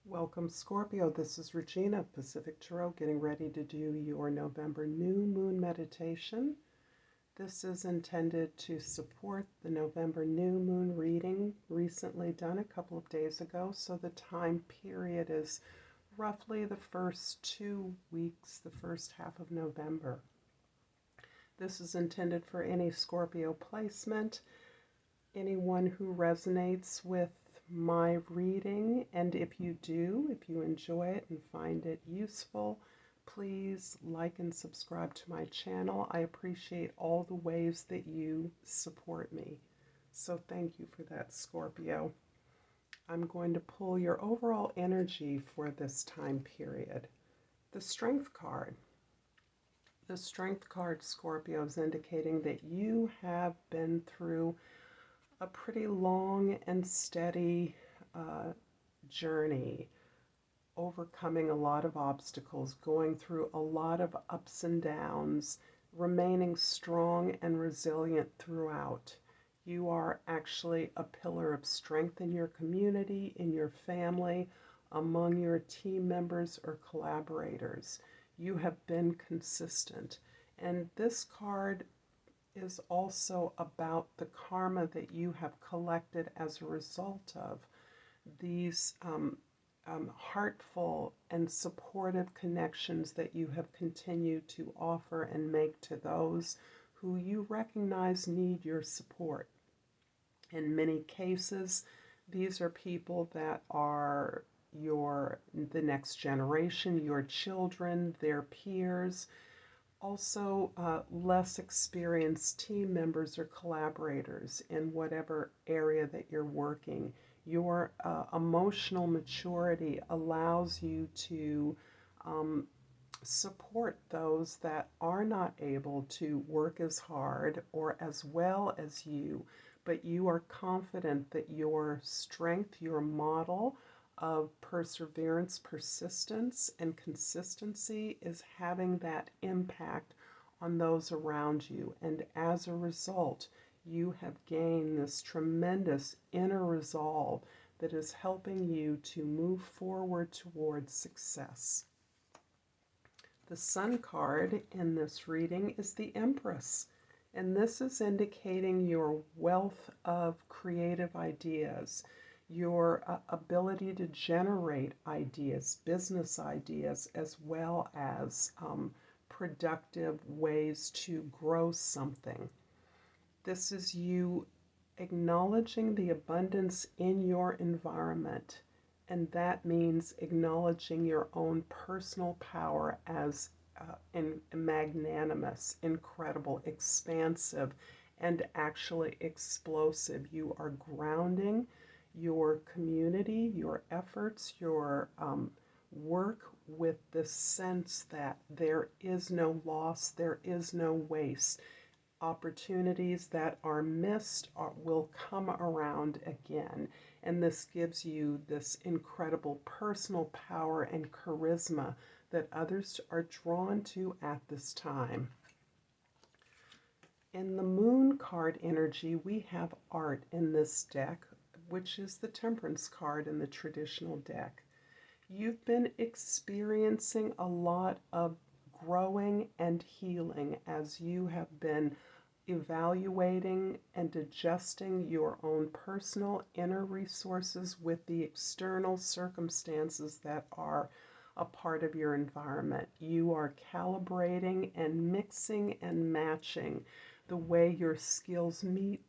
Welcome, Scorpio. This is Regina, Pacific Tarot, getting ready to do your November New Moon meditation. This is intended to support the November New Moon reading recently done a couple of days ago. So the time period is roughly the first 2 weeks, the first half of November. This is intended for any Scorpio placement, anyone who resonates with my reading, and if you enjoy it and find it useful, please like and subscribe to my channel. I appreciate all the ways that you support me. So thank you for that, Scorpio. I'm going to pull your overall energy for this time period. The Strength card. The Strength card, Scorpio, is indicating that you have been through a pretty long and steady journey, overcoming a lot of obstacles, going through a lot of ups and downs, remaining strong and resilient throughout. You are actually a pillar of strength in your community, in your family, among your team members or collaborators. You have been consistent. And this card is also about the karma that you have collected as a result of these heartful and supportive connections that you have continued to offer and make to those who you recognize need your support. In many cases, these are people that are the next generation, your children, their peers, also less experienced team members or collaborators in whatever area that you're working. Your emotional maturity allows you to support those that are not able to work as hard or as well as you, but you are confident that your strength, your model of perseverance, persistence, and consistency is having that impact on those around you. And as a result, you have gained this tremendous inner resolve that is helping you to move forward towards success. The Sun card in this reading is the Empress, and this is indicating your wealth of creative ideas, your ability to generate ideas, business ideas, as well as productive ways to grow something. This is you acknowledging the abundance in your environment, and that means acknowledging your own personal power as magnanimous, incredible, expansive, and actually explosive. You are grounding your community, your efforts, your work with the sense that there is no loss, there is no waste. Opportunities that are missed will come around again. And this gives you this incredible personal power and charisma that others are drawn to at this time. In the Moon card energy, we have art in this deck, which is the Temperance card in the traditional deck. You've been experiencing a lot of growing and healing as you have been evaluating and adjusting your own personal inner resources with the external circumstances that are a part of your environment. You are calibrating and mixing and matching the way your skills meet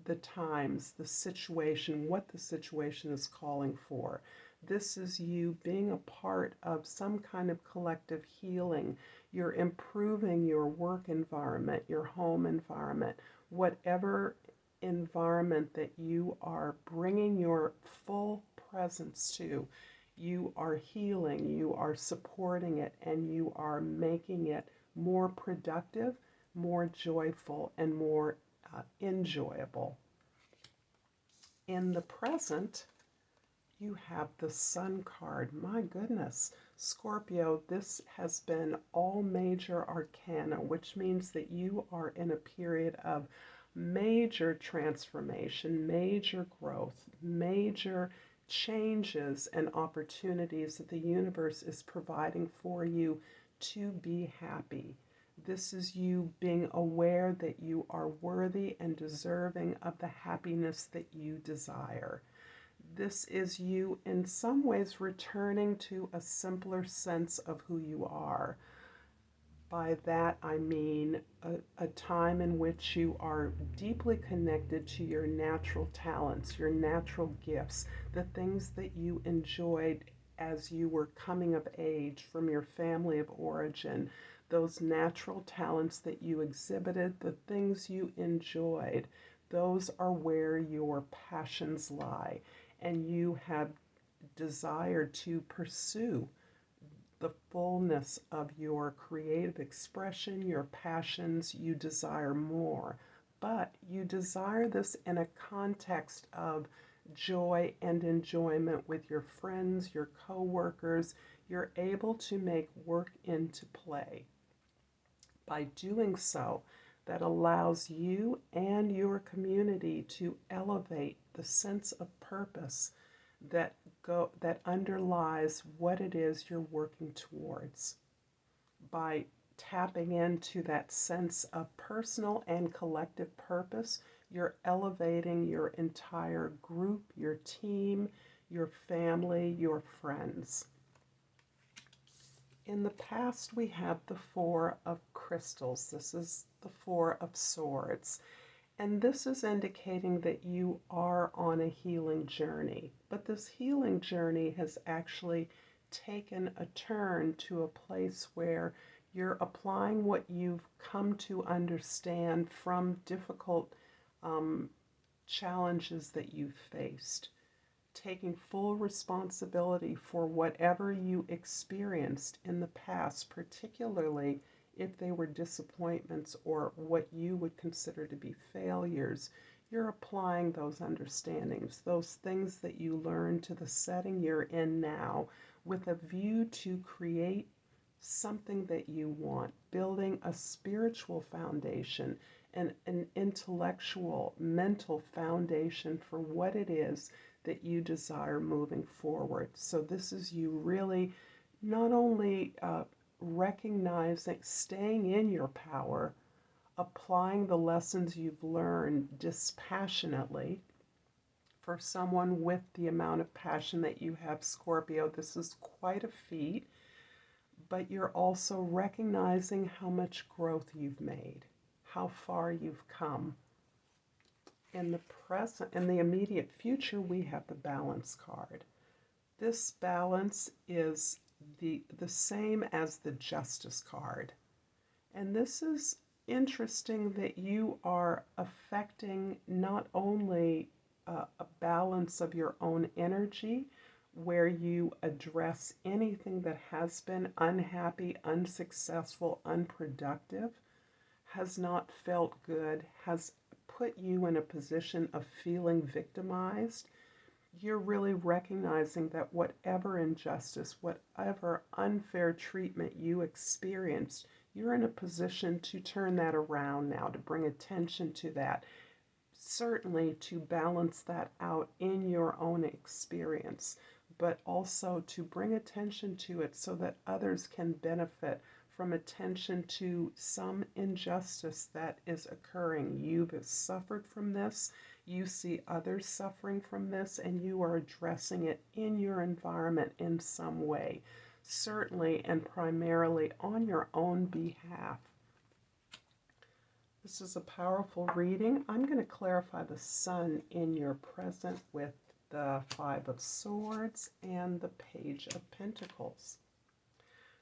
the times, the situation, what the situation is calling for. This is you being a part of some kind of collective healing. You're improving your work environment, your home environment, whatever environment that you are bringing your full presence to. You are healing, you are supporting it, and you are making it more productive, more joyful, and more enjoyable. In the present, you have the Sun card. My goodness, Scorpio, this has been all major arcana, which means that you are in a period of major transformation, major growth, major changes and opportunities that the universe is providing for you to be happy. This is you being aware that you are worthy and deserving of the happiness that you desire. This is you in some ways returning to a simpler sense of who you are. By that I mean a time in which you are deeply connected to your natural talents, your natural gifts, the things that you enjoyed as you were coming of age from your family of origin, those natural talents that you exhibited, the things you enjoyed. Those are where your passions lie, and you have desired to pursue the fullness of your creative expression, your passions. You desire more, but you desire this in a context of joy and enjoyment with your friends, your co-workers. You're able to make work into play. By doing so, that allows you and your community to elevate the sense of purpose that underlies what it is you're working towards. By tapping into that sense of personal and collective purpose, you're elevating your entire group, your team, your family, your friends. In the past, we have the Four of Crystals. This is the Four of Swords. And this is indicating that you are on a healing journey. But this healing journey has actually taken a turn to a place where you're applying what you've come to understand from difficult challenges that you've faced, taking full responsibility for whatever you experienced in the past, particularly if they were disappointments or what you would consider to be failures. You're applying those understandings, those things that you learned, to the setting you're in now, with a view to create something that you want, building a spiritual foundation and an intellectual, mental foundation for what it is that you desire moving forward. So this is you really not only recognizing, staying in your power, applying the lessons you've learned dispassionately. For someone with the amount of passion that you have, Scorpio, this is quite a feat, but you're also recognizing how much growth you've made, how far you've come. In the present, in the immediate future, we have the Balance card. This balance is the same as the Justice card. And this is interesting that you are affecting not only a balance of your own energy, where you address anything that has been unhappy, unsuccessful, unproductive, has not felt good, has put you in a position of feeling victimized. You're really recognizing that whatever injustice, whatever unfair treatment you experienced, you're in a position to turn that around now, to bring attention to that, certainly to balance that out in your own experience, but also to bring attention to it so that others can benefit from attention to some injustice that is occurring. You've suffered from this, you see others suffering from this, and you are addressing it in your environment in some way, certainly and primarily on your own behalf. This is a powerful reading. I'm going to clarify the Sun in your present with the Five of Swords and the Page of Pentacles.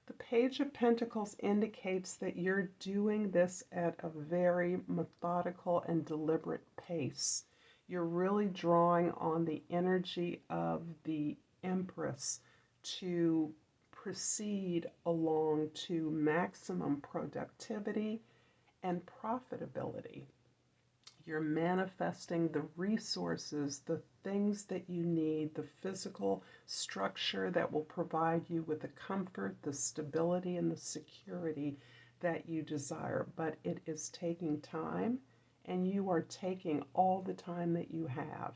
The Page of Pentacles indicates that you're doing this at a very methodical and deliberate pace. You're really drawing on the energy of the Empress to proceed along to maximum productivity and profitability. You're manifesting the resources, the things that you need, the physical structure that will provide you with the comfort, the stability, and the security that you desire. But it is taking time, and you are taking all the time that you have.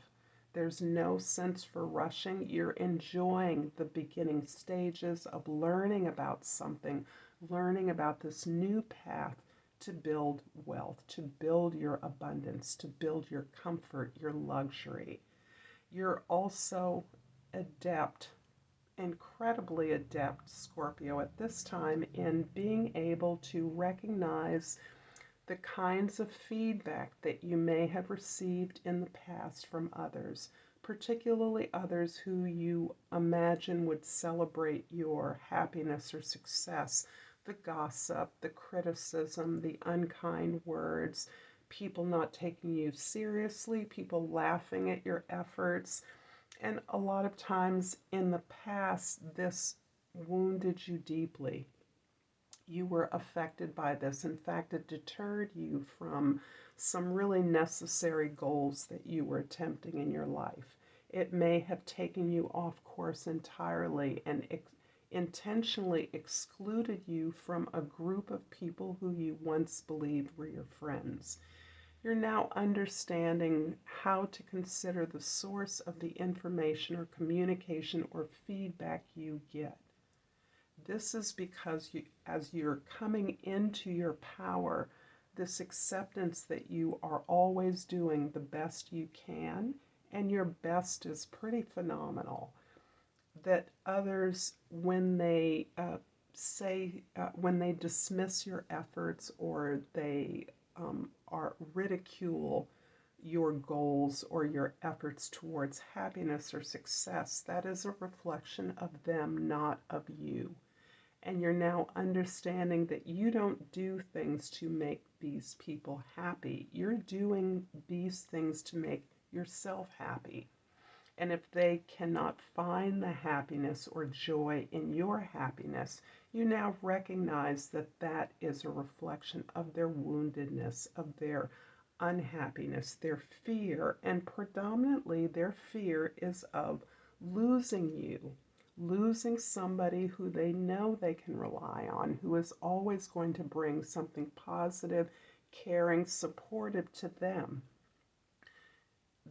There's no sense for rushing. You're enjoying the beginning stages of learning about something, learning about this new path to build wealth, to build your abundance, to build your comfort, your luxury. You're also adept, incredibly adept, Scorpio, at this time in being able to recognize the kinds of feedback that you may have received in the past from others, particularly others who you imagine would celebrate your happiness or success, the gossip, the criticism, the unkind words, people not taking you seriously, people laughing at your efforts. And a lot of times in the past, this wounded you deeply. You were affected by this. In fact, it deterred you from some really necessary goals that you were attempting in your life. It may have taken you off course entirely and intentionally excluded you from a group of people who you once believed were your friends. You're now understanding how to consider the source of the information or communication or feedback you get. This is because as you're coming into your power, this acceptance that you are always doing the best you can, and your best is pretty phenomenal. That others, when they when they dismiss your efforts or they are ridicule your goals or your efforts towards happiness or success, that is a reflection of them, not of you. And you're now understanding that you don't do things to make these people happy. You're doing these things to make yourself happy. And if they cannot find the happiness or joy in your happiness, you now recognize that that is a reflection of their woundedness, of their unhappiness, their fear, and predominantly their fear is of losing you, losing somebody who they know they can rely on, who is always going to bring something positive, caring, supportive to them.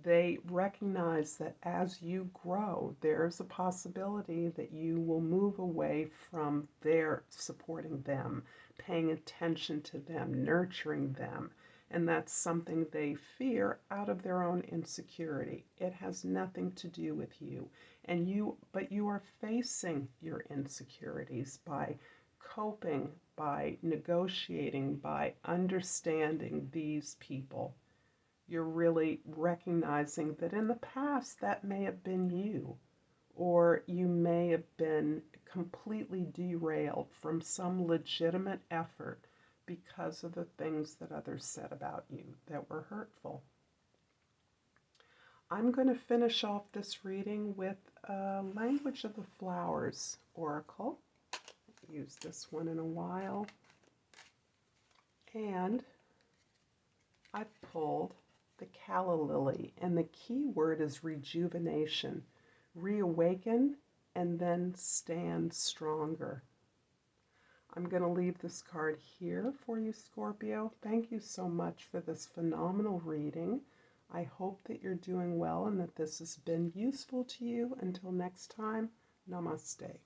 They recognize that as you grow, there's a possibility that you will move away from their supporting them, paying attention to them, nurturing them. And that's something they fear out of their own insecurity. It has nothing to do with you. But you are facing your insecurities by coping, by negotiating, by understanding these people. You're really recognizing that in the past that may have been you, or you may have been completely derailed from some legitimate effort because of the things that others said about you that were hurtful. I'm going to finish off this reading with Language of the Flowers Oracle. I've used this one in a while. And I pulled the calla lily, and the key word is rejuvenation. Reawaken and then stand stronger. I'm going to leave this card here for you, Scorpio. Thank you so much for this phenomenal reading. I hope that you're doing well and that this has been useful to you. Until next time, namaste.